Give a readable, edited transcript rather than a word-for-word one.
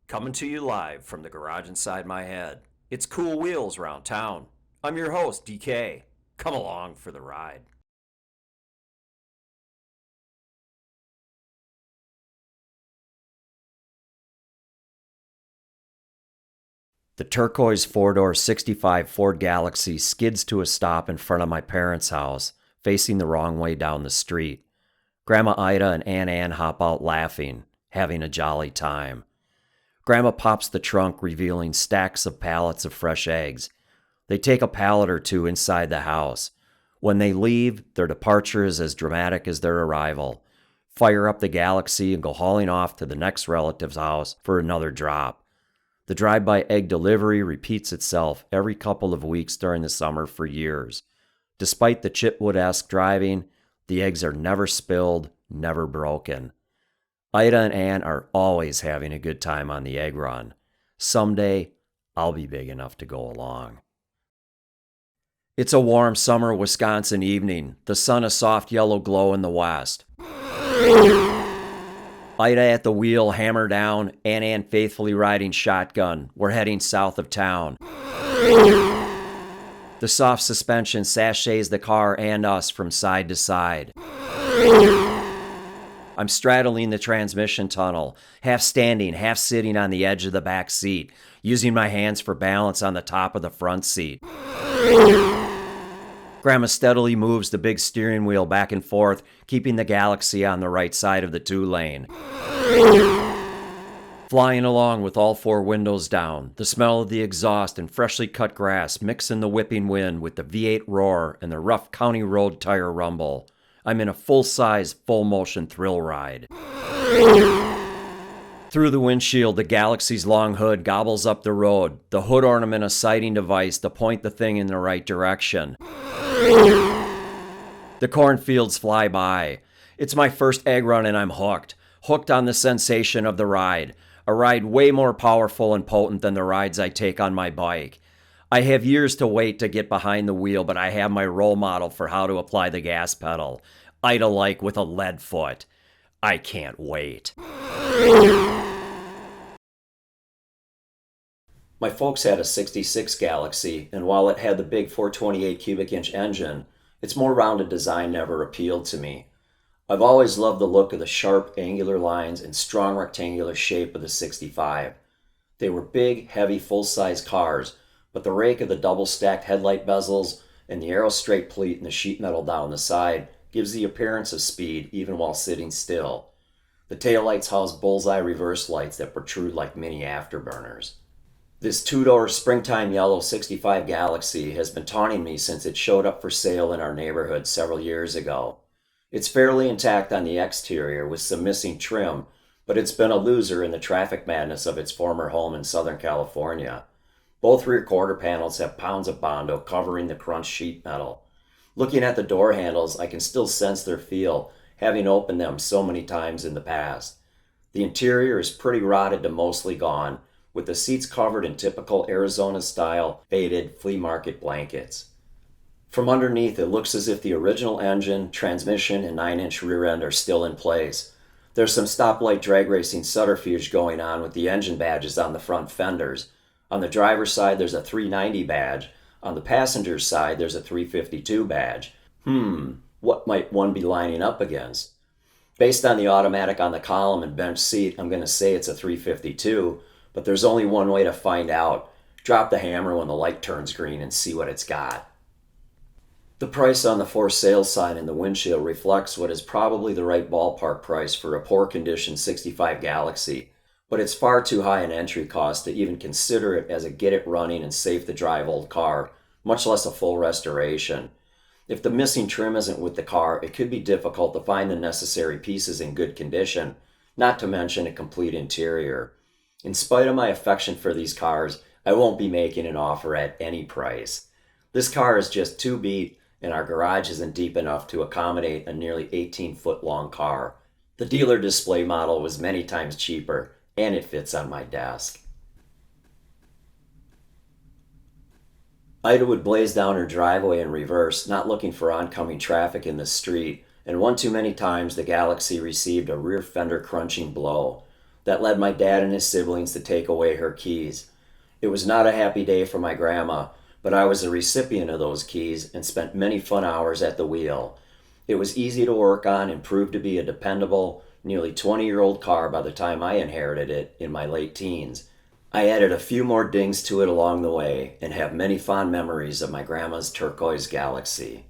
Coming to you live from the garage inside my head. It's Cool Wheels Round Town. I'm your host, DK. Come along for the ride. The turquoise four-door 65 Ford Galaxie skids to a stop in front of my parents' house, facing the wrong way down the street. Grandma Ida and Aunt Ann hop out laughing, having a jolly time. Grandma pops the trunk, revealing stacks of pallets of fresh eggs. They take a pallet or two inside the house. When they leave, their departure is as dramatic as their arrival. Fire up the Galaxie and go hauling off to the next relative's house for another drop. The drive-by egg delivery repeats itself every couple of weeks during the summer for years. Despite the Chitwood-esque driving, the eggs are never spilled, never broken. Ida and Ann are always having a good time on the egg run. Someday, I'll be big enough to go along. It's a warm summer Wisconsin evening, the sun a soft yellow glow in the west. Ida at the wheel, hammer down, Aunt Ann faithfully riding shotgun. We're heading south of town. The soft suspension sachets the car and us from side to side. I'm straddling the transmission tunnel, half standing, half sitting on the edge of the back seat, using my hands for balance on the top of the front seat. Grandma steadily moves the big steering wheel back and forth, keeping the Galaxie on the right side of the two-lane. Flying along with all four windows down, the smell of the exhaust and freshly cut grass mix in the whipping wind with the V8 roar and the rough county road tire rumble. I'm in a full-size, full-motion thrill ride. Through the windshield, the Galaxie's long hood gobbles up the road, the hood ornament a sighting device to point the thing in the right direction. The cornfields fly by. It's my first egg run and I'm hooked. Hooked on the sensation of the ride. A ride way more powerful and potent than the rides I take on my bike. I have years to wait to get behind the wheel, but I have my role model for how to apply the gas pedal. Ida-like with a Leadfoot. I can't wait. My folks had a 66 Galaxie, and while it had the big 428 cubic inch engine, its more rounded design never appealed to me. I've always loved the look of the sharp, angular lines and strong rectangular shape of the 65. They were big, heavy, full-size cars, but the rake of the double-stacked headlight bezels and the aero straight pleat and the sheet metal down the side gives the appearance of speed even while sitting still. The taillights house bullseye reverse lights that protrude like mini afterburners. This two-door springtime yellow 65 Galaxie has been taunting me since it showed up for sale in our neighborhood several years ago. It's fairly intact on the exterior with some missing trim, but it's been a loser in the traffic madness of its former home in Southern California. Both rear quarter panels have pounds of Bondo covering the crunched sheet metal. Looking at the door handles, I can still sense their feel, having opened them so many times in the past. The interior is pretty rotted to mostly gone, with the seats covered in typical Arizona-style faded flea market blankets. From underneath, it looks as if the original engine, transmission, and 9-inch rear end are still in place. There's some stoplight drag racing subterfuge going on with the engine badges on the front fenders. On the driver's side, there's a 390 badge. On the passenger's side, there's a 352 badge. What might one be lining up against? Based on the automatic on the column and bench seat, I'm going to say it's a 352, but there's only one way to find out. Drop the hammer when the light turns green and see what it's got. The price on the for sale sign in the windshield reflects what is probably the right ballpark price for a poor condition 65 Galaxie, but it's far too high an entry cost to even consider it as a get it running and safe to drive old car, much less a full restoration. If the missing trim isn't with the car, it could be difficult to find the necessary pieces in good condition, not to mention a complete interior. In spite of my affection for these cars, I won't be making an offer at any price. This car is just too beat, and our garage isn't deep enough to accommodate a nearly 18-foot long car. The dealer display model was many times cheaper, and it fits on my desk. Ida would blaze down her driveway in reverse, not looking for oncoming traffic in the street, and one too many times the Galaxie received a rear fender crunching blow. that led my dad and his siblings to take away her keys. It was not a happy day for my grandma, but I was the recipient of those keys and spent many fun hours at the wheel. It was easy to work on and proved to be a dependable, nearly 20-year-old car by the time I inherited it in my late teens. I added a few more dings to it along the way and have many fond memories of my grandma's turquoise Galaxie.